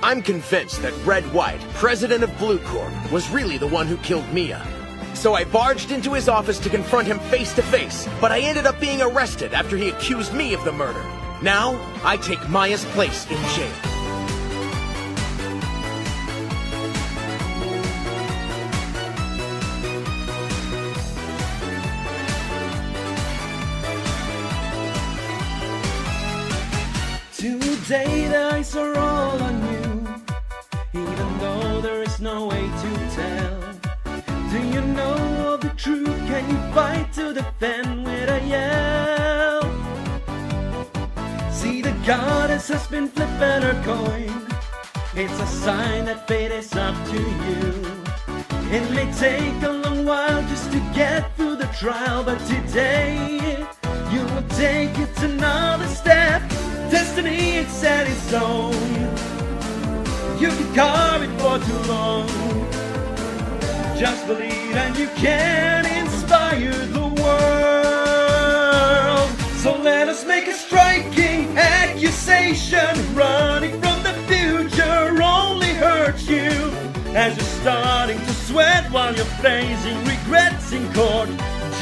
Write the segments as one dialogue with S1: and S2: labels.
S1: I'm convinced that Red White, president of Blue Corp, was really the one who killed Mia. So I barged into his office to confront him face to face, but I ended up being arrested after he accused me of the murder. Now, I take Maya's place in jail.
S2: Today the eyes are all on you, even though there is no way to tell. Do you know of the truth? Can you fight to defend with a yell? See, the goddess has been flipping her coin. It's a sign that fate is up to you. It may take a long while just to get through the trial, but today you will take it another step. Destiny, it's set in stone. You can carve it for too long. Just believe and you can inspire the world. So let us make a striking accusation. Running from the future only hurts you, as you're starting to sweat while you're facing regrets in court.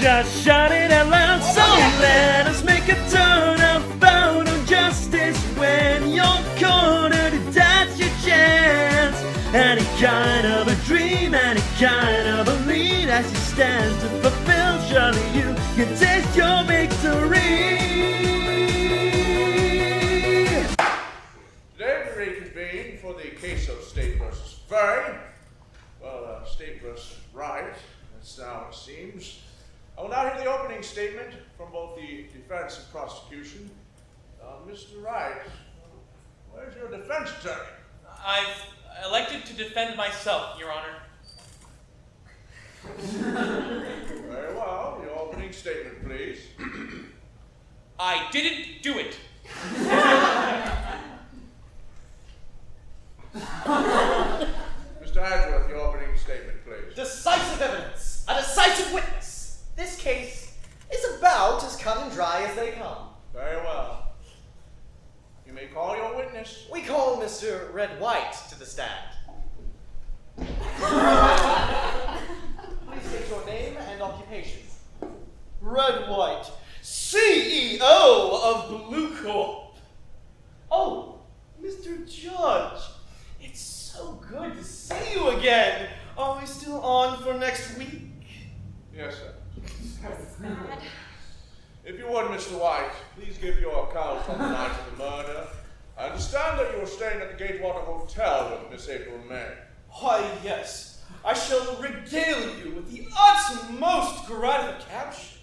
S2: Just shout it out loud. So let us make a turnabout on justice. When you're cornered, that's your chance. Any kind of a dream, any kind of a lead, as you stand to fulfill, surely you can taste your victory.
S3: Today we reconvene for the case of State versus Furry. Well, State versus Right, that's now it seems. I will now hear the opening statement from both the defense and prosecution. Mr. Wright, where's your defense attorney?
S4: I've elected to defend myself, Your Honor.
S3: Very well. The opening statement, please.
S4: I didn't do it.
S3: Mr. Adworth, the opening statement, please.
S5: Decisive evidence, a decisive witness. This case is about as cut and dry as they come.
S3: Very well. You may call your witness.
S5: We call Mr. Red White to the stand. Please state your name and occupation.
S6: Red White, CEO of Blue Corp. Oh, Mr. Judge, it's so good to see you again. Are we still on for next week?
S3: Yes, sir. If you would, Mr. White, please give your account on the night of the murder. I understand that you were staying at the Gatewater Hotel with Miss April May.
S6: Why, yes. I shall regale you with the utmost gratification.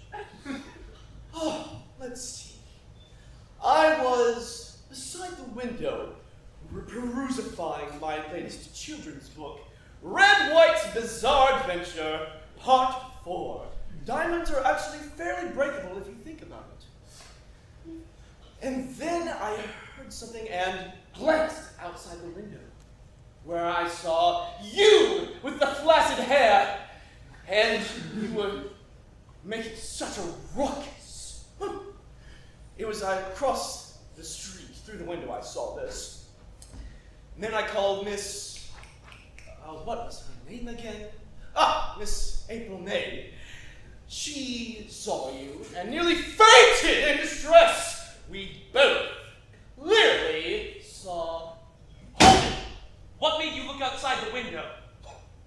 S6: Oh, let's see. I was beside the window, perusifying my latest children's book, Red White's Bizarre Adventure, Part 4. Diamonds are actually fairly breakable if you think about it. And then I heard something and glanced outside the window, where I saw you with the flaccid hair, and you were making such a ruckus. It was across the street, through the window I saw this. And then I called Miss, what was her name again? Miss April May. She saw you and nearly fainted in distress. We both literally saw.
S4: What made you look outside the window?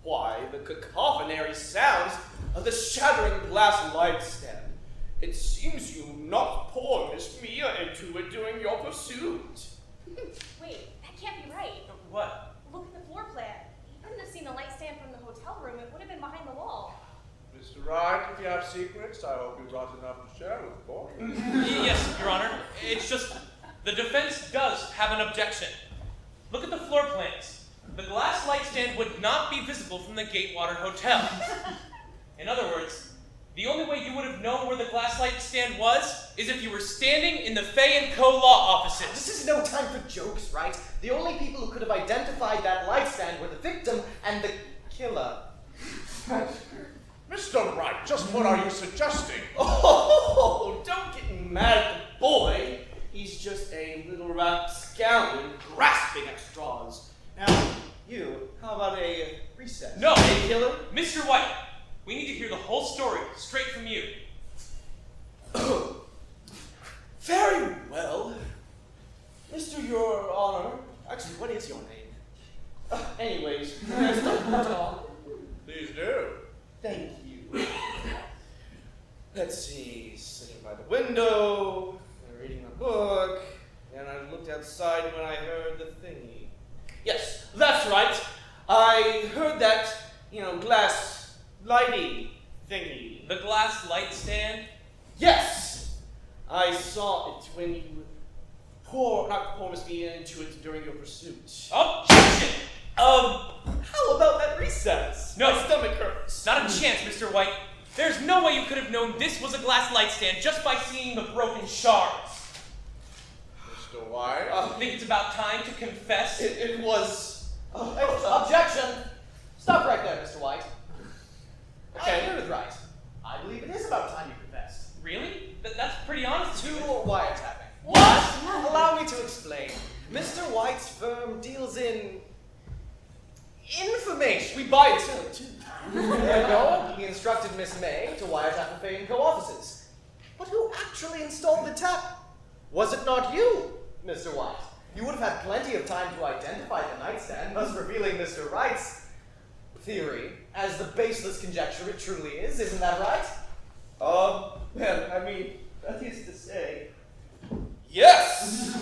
S6: Why, the cacophonary sounds of the shattering glass light stand. It seems you knocked poor Miss Mia into it during your pursuit.
S7: Wait, that can't be right.
S4: What?
S7: Look at the floor plan. You couldn't have seen the light stand from the hotel room. It would have been behind the wall.
S3: Mr. Wright, if you have secrets, I hope you brought enough to share with the court.
S4: Yes, Your Honor. It's just, the defense does have an objection. Look at the floor plans. The glass light stand would not be visible from the Gatewater Hotel. In other words, the only way you would have known where the glass light stand was is if you were standing in the Fay & Co. law offices.
S5: This is no time for jokes, right? The only people who could have identified that light stand were the victim and the killer.
S3: Mr. Wright, just what are you suggesting?
S6: Oh, don't get mad at the boy. He's just a little rapscallion grasping at straws. Now, you, how about a recess?
S4: No!
S6: Hey, killer?
S4: Mr. White, we need to hear the whole story straight from you.
S6: Very well. Mr. Your Honor. Actually, what is your name? Anyways, stop the talk.
S3: Please do.
S6: Thank you. Let's see, sitting by the window, reading a book, and I looked outside when I heard the thingy. Yes, that's right. I heard that, glass lighty thingy.
S4: The glass light stand?
S6: Yes! I saw it when you promised me into it during your pursuit.
S4: Objection!
S6: How about that recess?
S4: No.
S6: My stomach hurts.
S4: Not a chance, Mr. White. There's no way you could have known this was a glass light stand just by seeing the broken shards.
S3: Mr. White?
S4: I think it's about time to confess.
S6: It was...
S5: Objection! Stop right there, Mr. White.
S6: Okay.
S5: I heard it right. I believe it is about time you confessed.
S4: Really? That's pretty honest.
S5: To wiretapping.
S4: What?
S5: Allow me to explain. Mr. White's firm deals in information.
S6: We buy and sell it, too.
S5: There you go. He instructed Miss May to wiretap the Fay & Co. offices. But who actually installed the tap? Was it not you, Mr. White? You would have had plenty of time to identify the nightstand, thus revealing Mr. Wright's theory as the baseless conjecture it truly is. Isn't that right?
S6: Well, I mean, that is to say... Yes!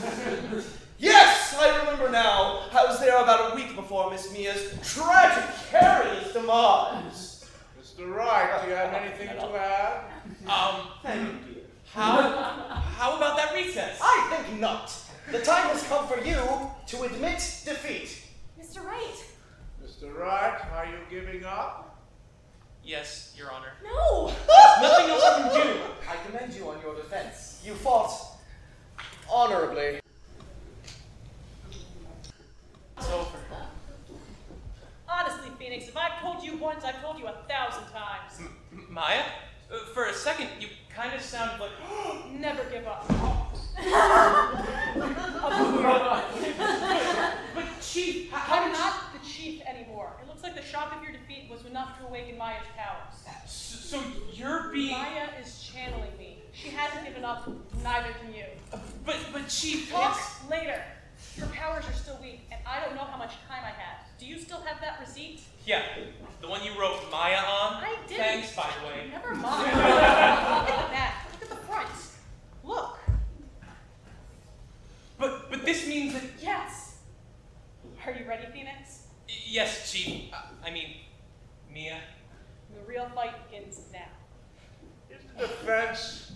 S6: Yes! I remember now. I was there about a week before Miss Mia's tragic, careless demise.
S3: Mr. Wright, do you have anything to add?
S6: Thank you, dear.
S4: How about that recess?
S5: I think not. The time has come for you to admit defeat.
S7: Mr. Wright.
S3: Mr. Wright, are you giving up?
S4: Yes, Your Honor.
S7: No!
S4: Nothing else I can do.
S5: I commend you on your defense. You fought honorably.
S4: It's over.
S7: Honestly, Phoenix, if I've told you once, I've told you 1,000 times.
S4: Maya? For a second, you kind of sounded like...
S7: Never give up.
S4: But Chief,
S7: I'm not the chief anymore. It looks like the shock of your defeat was enough to awaken Maya's powers.
S4: So you're being...
S7: Maya is channeling me. She hasn't given up, neither can you.
S4: But Chief,
S7: Talk
S4: it's...
S7: later. Her powers are still weak, and I don't know how much time I have. Do you still have that receipt?
S4: Yeah, the one you wrote Maya on?
S7: I didn't.
S4: Thanks, by the way.
S7: Never mind. Look at the back. Look at the front. Look.
S4: But this means that...
S7: Yes. Are you ready, Phoenix?
S4: Yes, Chief. I mean, Mia.
S7: The real fight begins now.
S3: Is the defense,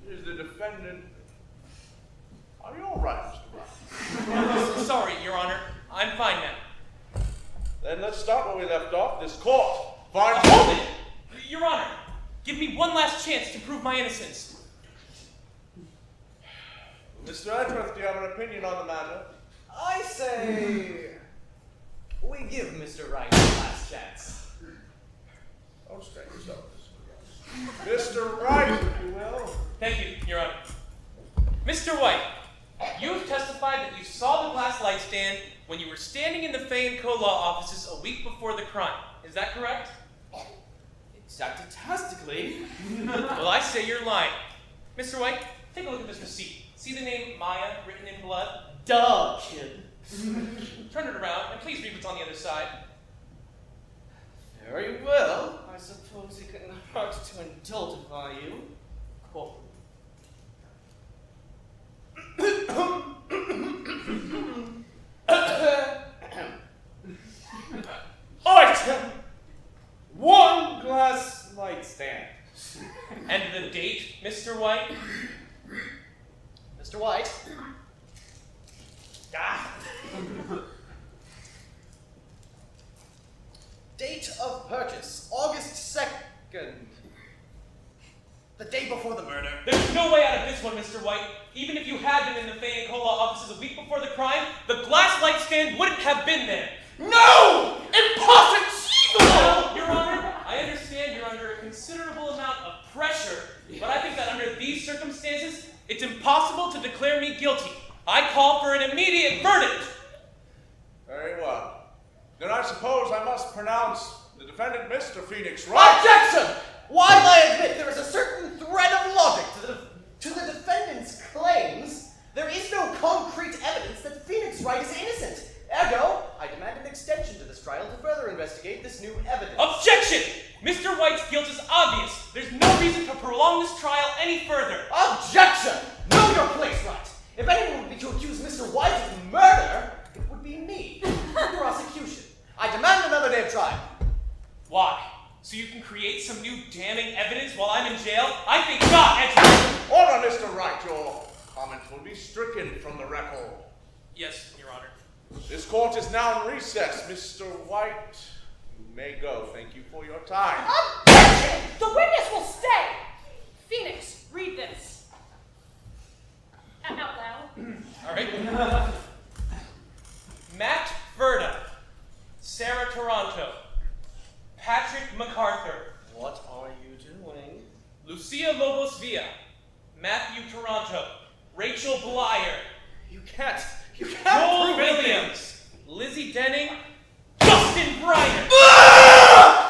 S3: is the defendant, are you all right, Mr. Wright?
S4: Sorry, Your Honor. I'm fine now.
S3: Then let's start where we left off. This court finds...
S4: Hold it! Your Honor, give me one last chance to prove my innocence.
S3: Mr. Edgeworth, do you have an opinion on the matter?
S5: I say we give Mr. Wright the last chance.
S3: Don't strain yourself, Mr. Wright, if you will.
S4: Thank you, Your Honor. Mr. White, you have testified that you saw the glass light stand when you were standing in the Fay & Co. law offices a week before the crime. Is that correct?
S6: Exactastically.
S4: Well, I say you're lying. Mr. White, take a look at this receipt. See the name Maya written in blood?
S6: Duh, kid.
S4: Turn it around, and please read what's on the other side.
S6: Very well. I suppose it couldn't hurt to indultify you. Quote. Item! 1 glass light stand.
S4: And the date, Mr. White?
S5: Mr. White. Date of purchase, August 2nd. The day before the murder.
S4: There's no way out of this one, Mr. White. Even if you had been in the Fay & Co. law offices a week before the crime, the glass light stand wouldn't have been there.
S6: No! Impossible!
S4: Your Honor, I understand you're under a considerable amount of pressure, but I think that under these circumstances, it's impossible to declare me guilty. I call for an immediate verdict.
S3: thus pronounce the defendant, Mr. Phoenix Wright.
S5: Objection! While I admit there is a certain thread of logic to the defendant's claims, there is no concrete evidence that Phoenix Wright is innocent. Ergo, I demand an extension to this trial to further investigate this new evidence.
S4: Objection! Mr. White's guilt is obvious. There's no reason to prolong this trial any further.
S5: Objection! Know your place, Wright. If anyone would be to accuse Mr. White of murder, it would be me, the prosecution. I demand another day of trial.
S4: Why? So you can create some new damning evidence while I'm in jail? I think not, Edgeworth!
S3: Order, Mr. Wright. Your comment will be stricken from the record.
S4: Yes, Your Honor.
S3: This court is now in recess. Mr. White, you may go. Thank you for your time.
S7: Objection! The witness will stay! Phoenix, read this. Out loud.
S4: All right. Matt Verda, Sarah Toronto, Patrick MacArthur,
S5: What are you doing?
S4: Lucia Lobos Villa, Matthew Toronto, Rachel Blyer,
S5: You can't
S4: Joel
S5: prove anything.
S4: Williams, Lizzie Denning, Justin Briner.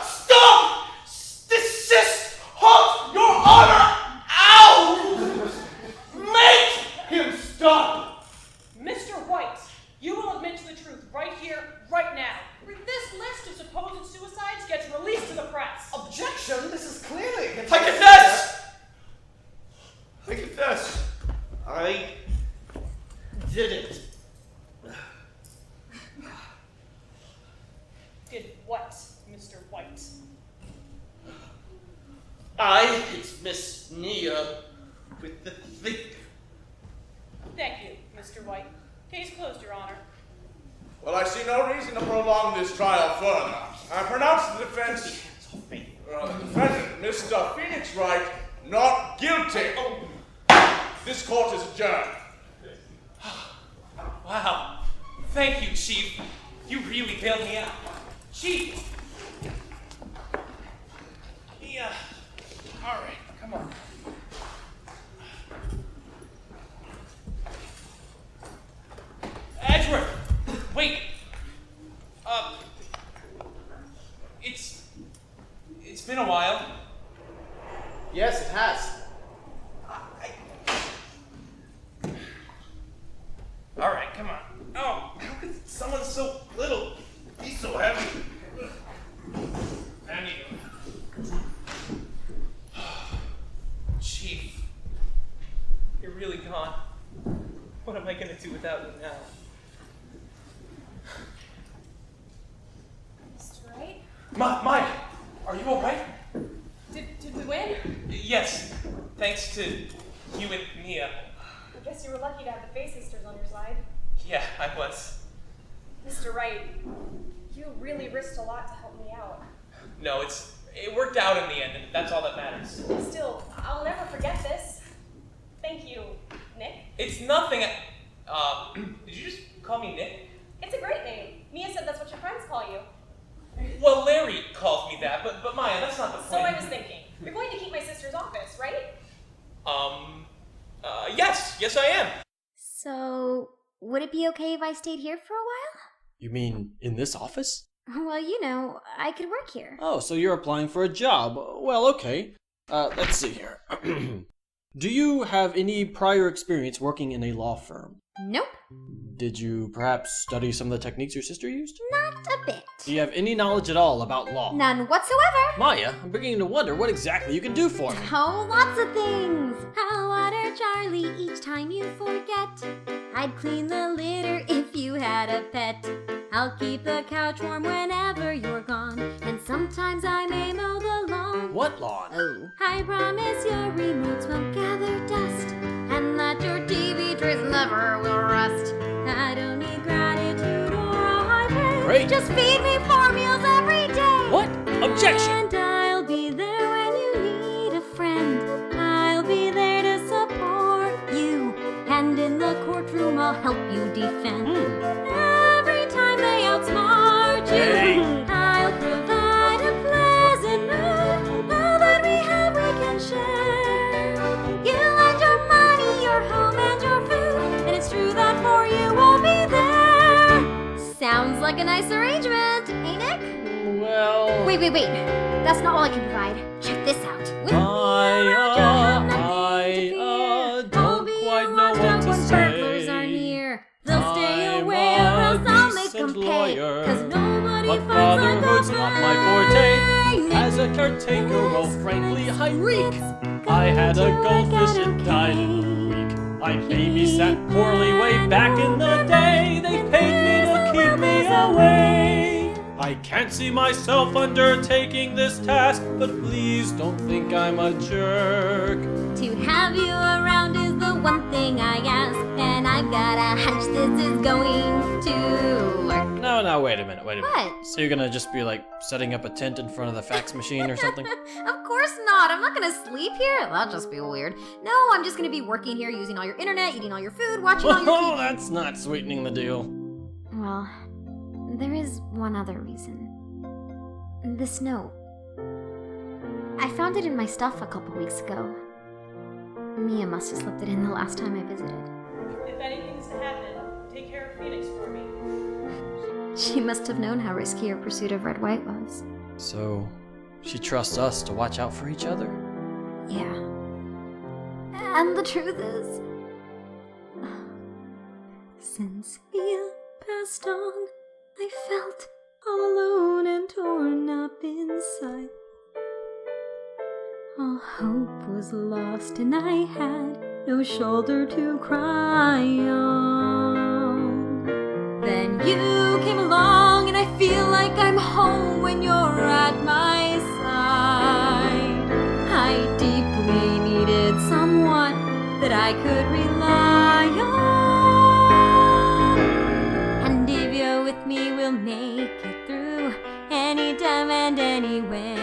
S6: Stop! Desist! Halt! Your Honor! Ow! Make him stop!
S7: Mr. White, you will admit to the truth right here, right now. This list of supposed suicides gets released to the press.
S5: Objection! This is clearly against
S6: I confess! I confess. I did it.
S7: Did what, Mr. White?
S6: I hit Miss Nia with the thing.
S7: Thank you, Mr. White. Case closed, Your Honor.
S3: Well, I see no reason to prolong this trial further. I pronounce the defense, the defendant, Mr. Phoenix Wright, not guilty. This court is adjourned.
S4: Wow. Thank you, Chief. You really bailed me out. Chief! Yeah. All right, come on. Edgeworth! Wait! It's been a while.
S5: Yes, it has.
S4: All right, come on. Oh, how could someone so little be so heavy? Chief, you're really gone. What am I gonna do without you now?
S7: Mr. Wright?
S4: Mike, are you all right?
S7: Did we win?
S4: Yes, thanks to you and Mia.
S7: I guess you were lucky to have the Face Sisters on your side.
S4: Yeah, I was.
S7: Mr. Wright, you really risked a lot to help me out.
S4: No, it worked out in the end, and that's all that matters.
S7: Still, I'll never forget this. Thank you, Nick.
S4: It's nothing. Did you just call me Nick?
S7: It's a great name. Mia said that's what your friends call you.
S4: Well, Larry calls me that, but Maya, that's not the point.
S7: So I was thinking, you're going to keep my sister's office, right?
S4: Yes I am.
S8: So, would it be okay if I stayed here for a while?
S9: You mean in this office?
S8: Well, you know, I could work here.
S9: Oh, so you're applying for a job. Well, okay. Let's see here. Do you have any prior experience working in a law firm?
S8: Nope,
S9: Did you perhaps study some of the techniques your sister used?
S8: not a bit.
S9: Do you have any knowledge at all about law?
S8: None whatsoever.
S9: Maya, I'm beginning to wonder what exactly you can do for me.
S8: Oh, lots of things. I'll water Charlie each time you forget. I'd clean the litter if you had a pet. I'll keep the couch warm whenever you're gone. And sometimes I may mow the lawn.
S9: What lawn?
S8: Oh, I promise your remotes won't gather dust. And that your TV trays never will rust. I don't need gratitude or a high praise.
S9: Great.
S8: Just feed me 4 meals every day.
S9: What? Objection!
S8: And I'll be there when you need a friend. I'll be there to support you. And in the courtroom I'll help you defend. Every time they outsmart you,
S9: Hey.
S8: I'll provide a pleasant mood. All that we have we can share. You lend your money, your home, and your food. And it's true that for you we'll be there. Sounds like a nice arrangement, ain't it?
S9: well...
S8: Wait. That's not all I can provide. Check this out. With
S9: I don't quite know what to say.
S8: Burglars are here. They'll stay
S9: I'm
S8: away or else I'll
S9: a
S8: make them
S9: decent
S8: pay.
S9: lawyer,
S8: 'Cause nobody
S9: but
S8: fights like
S9: fatherhood's
S8: a
S9: not my forte.
S8: man.
S9: As a caretaker, well, frankly, I reek. I had a goldfish, it died in a week. I babysat poorly way back in the day. They paid me to keep me away. I can't see myself undertaking this task, but please don't think I'm a jerk.
S8: To have you around is the one thing I ask, and I've got a hunch this is going to work.
S9: No, wait a minute.
S8: What?
S9: So you're gonna just be like setting up a tent in front of the fax machine or something?
S8: Of course not. I'm not gonna sleep here. That'll just be weird. No, I'm just gonna be working here, using all your internet, eating all your food, watching all your
S9: Oh,
S8: TV.
S9: that's not sweetening the deal.
S8: Well, there is one other reason. This note. I found it in my stuff a couple weeks ago. Mia must have slipped it in the last time I visited.
S7: If anything's to happen, take care of Phoenix for me.
S8: She must have known how risky her pursuit of Red White was.
S9: So, she trusts us to watch out for each other?
S8: Yeah. And the truth is, since Mia passed on, I felt all alone and torn up inside. All hope was lost and I had no shoulder to cry on. Then you came along and I feel like I'm home when you're at my side. I deeply needed someone that I could rely on. And if you're with me, we'll make it through anytime and anywhere.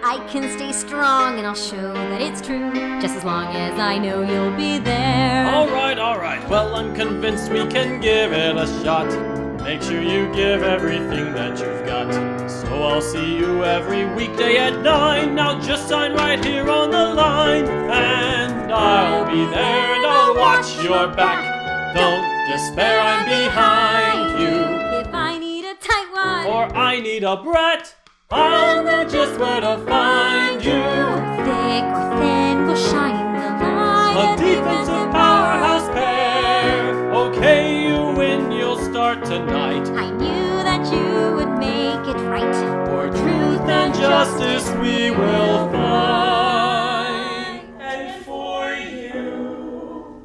S8: I can stay strong and I'll show that it's true, just as long as I know you'll be there.
S9: Alright. Well, I'm convinced we can give it a shot. Make sure you give everything that you've got. So I'll see you every weekday at 9. Now just sign right here on the line. And I'll be there and I'll watch your back. Don't despair, I'm behind you.
S8: If I need a tight one,
S9: Or I need a brat, I'll know just where to find you.
S8: thick or thin, we'll shine the light.
S9: A defensive powerhouse pair. Okay, you win, you'll start tonight.
S8: I knew that you would make it right.
S9: For truth and justice we will fight. And for you,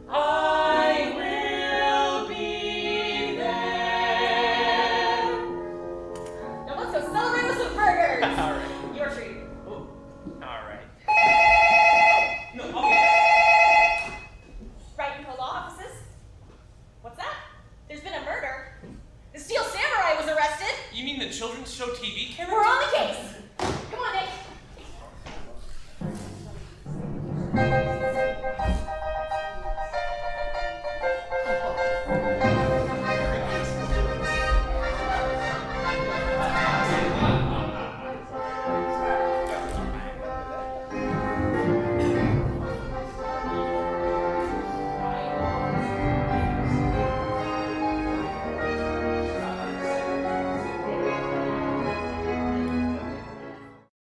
S9: I will be there.
S7: Now let's go celebrate with some burgers!
S4: Alright.
S7: Your treat.
S4: Alright. No, okay.
S7: Right in law offices? What's that? There's been a murder. The Steel Samurai was arrested.
S4: You mean the children's show TV character?
S7: We're on the case. Come on, Nick.